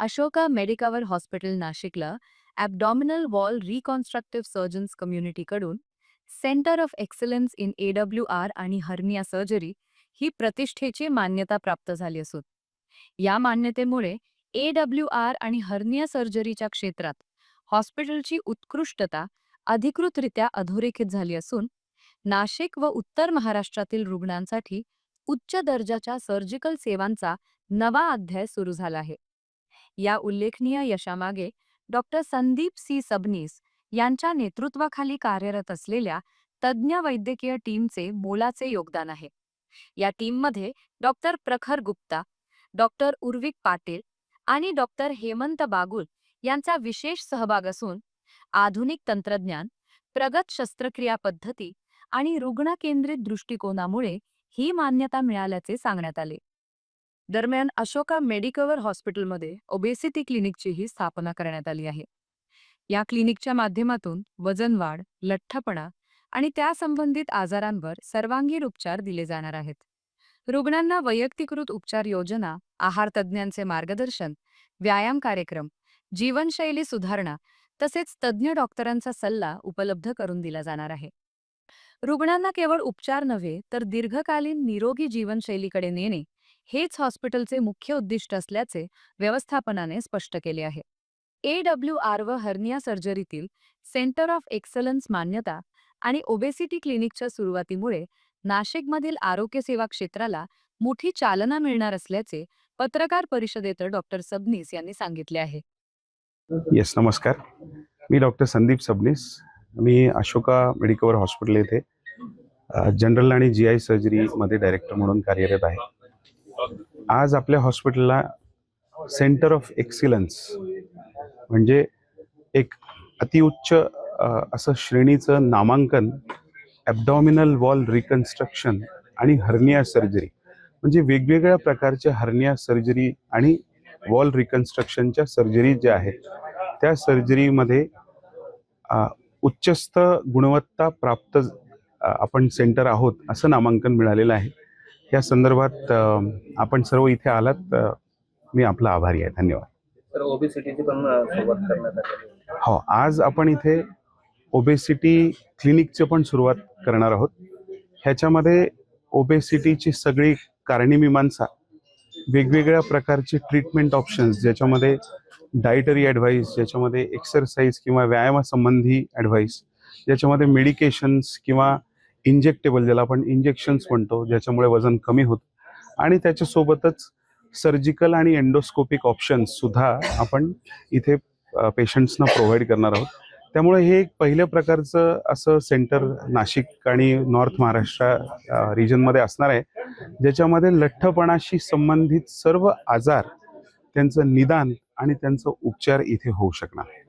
Ashoka Medicover hospital नाशिकला abdominal wall reconstructive surgeons कम्युनिटीकडून centre of excellence in AWR आणि hernia surgery ही प्रतिष्ठेची मान्यता प्राप्त झाली असून या मान्यतेमुळे AWR आणि हर्निया सर्जरीच्या क्षेत्रात हॉस्पिटलची उत्कृष्टता अधिकृतरित्या अधोरेखित झाली असून नाशिक व उत्तर महाराष्ट्रातील रुग्णांसाठी उच्च दर्जाच्या सर्जिकल सेवांचा नवा अध्याय सुरू झाला आहे. या उल्लेखनीय यशामागे डॉक्टर संदीप सी सबनीस यांच्या नेतृत्वाखाली कार्यरत असलेल्या तज्ज्ञ वैद्यकीय टीमचे मोलाचे योगदान आहे. या टीममध्ये डॉक्टर प्रखर गुप्ता, डॉक्टर उर्विक पाटील आणि डॉक्टर हेमंत बागुल यांचा विशेष सहभाग असून आधुनिक तंत्रज्ञान, प्रगत शस्त्रक्रिया पद्धती आणि रुग्णकेंद्रित दृष्टिकोनामुळे ही मान्यता मिळाल्याचे सांगण्यात आले. दरम्यान अशोका मेडिकवर हॉस्पिटलमध्ये ओबेसिटी क्लिनिकचीही स्थापना करण्यात आली आहे. या क्लिनिकच्या माध्यमातून वजनवाढ, लठ्ठपणा आणि त्या संबंधित आजारांवर सर्वांगीण उपचार दिले जाणार आहेत. रुग्णांना वैयक्तिकृत उपचार योजना, आहार तज्ज्ञांचे मार्गदर्शन, व्यायाम कार्यक्रम, जीवनशैली सुधारणा तसेच तज्ज्ञ डॉक्टरांचा सल्ला उपलब्ध करून दिला जाणार आहे. रुग्णांना केवळ उपचार नव्हे तर दीर्घकालीन निरोगी जीवनशैलीकडे नेणे हेच हॉस्पिटलचे मुख्य उद्दिष्ट असल्याचे व्यवस्थापनाने स्पष्ट केले आहे. AWR व हर्निया सर्जरीतील सेंटर ऑफ एक्सलन्स मान्यता आणि ओबेसिटी क्लिनिकच्या सुरुवातीमुळे नाशिकमधील आरोग्य सेवा क्षेत्राला मोठी चालना मिळणार असल्याचे पत्रकार परिषदेत डॉक्टर सबनीस यांनी सांगितले आहे. येस, नमस्कार. मी डॉक्टर संदीप सबनीस. मी अशोका मेडिकवर हॉस्पिटल येथे जनरल आणि GI सर्जरीमध्ये डायरेक्टर म्हणून कार्यरत आहे. आज आपल्या हॉस्पिटलला सेंटर ऑफ एक्सिलन्स म्हणजे एक अतिउच्च असं श्रेणीचं नामांकन ॲब्डॉमिनल वॉल रिकन्स्ट्रक्शन आणि हर्निया सर्जरी म्हणजे वेगवेगळ्या प्रकारच्या हर्निया सर्जरी आणि वॉल रिकन्स्ट्रक्शनच्या सर्जरी ज्या आहेत त्या सर्जरीमध्ये उच्चस्त गुणवत्ता प्राप्त आपण सेंटर आहोत असं नामांकन मिळालेलं आहे. या संदर्भात आपण सर्व इथे आलात, मी आपला आभारी आहे. धन्यवाद. तर ओबेसिटीची पण सुरुवात करण्यात आली. हो, आज आपण इथे ओबेसिटी क्लिनिकचं पण सुरुवात करणार आहोत. ह्याच्यामध्ये ओबेसिटीची सगळी कारणीमीमांसा, वेगवेगळ्या प्रकारचे ट्रीटमेंट ऑप्शन्स, ज्याच्यामध्ये डायटरी ॲडवाईस, ज्याच्यामध्ये एक्सरसाइज किंवा व्यायामासंबंधी ॲडवाईस, ज्याच्यामध्ये मेडिकेशन्स किंवा इंजेक्टेबल ज्याला आपण इंजेक्शन्स म्हणतो ज्याच्यामुळे वजन कमी होतं, आणि त्याच्यासोबतच सर्जिकल आणि एंडोस्कोपिक ऑप्शन्स सुद्धा आपण इथे पेशंट्सना प्रोव्हाइड करणार आहोत. त्यामुळे हे एक पहिल्या प्रकारचं असं सेंटर नाशिक आणि नॉर्थ महाराष्ट्र रिजनमध्ये असणार आहे, ज्याच्यामध्ये लठ्ठपणाशी संबंधित सर्व आजार, त्यांचं निदान आणि त्यांचा उपचार इथे होऊ शकणार आहे.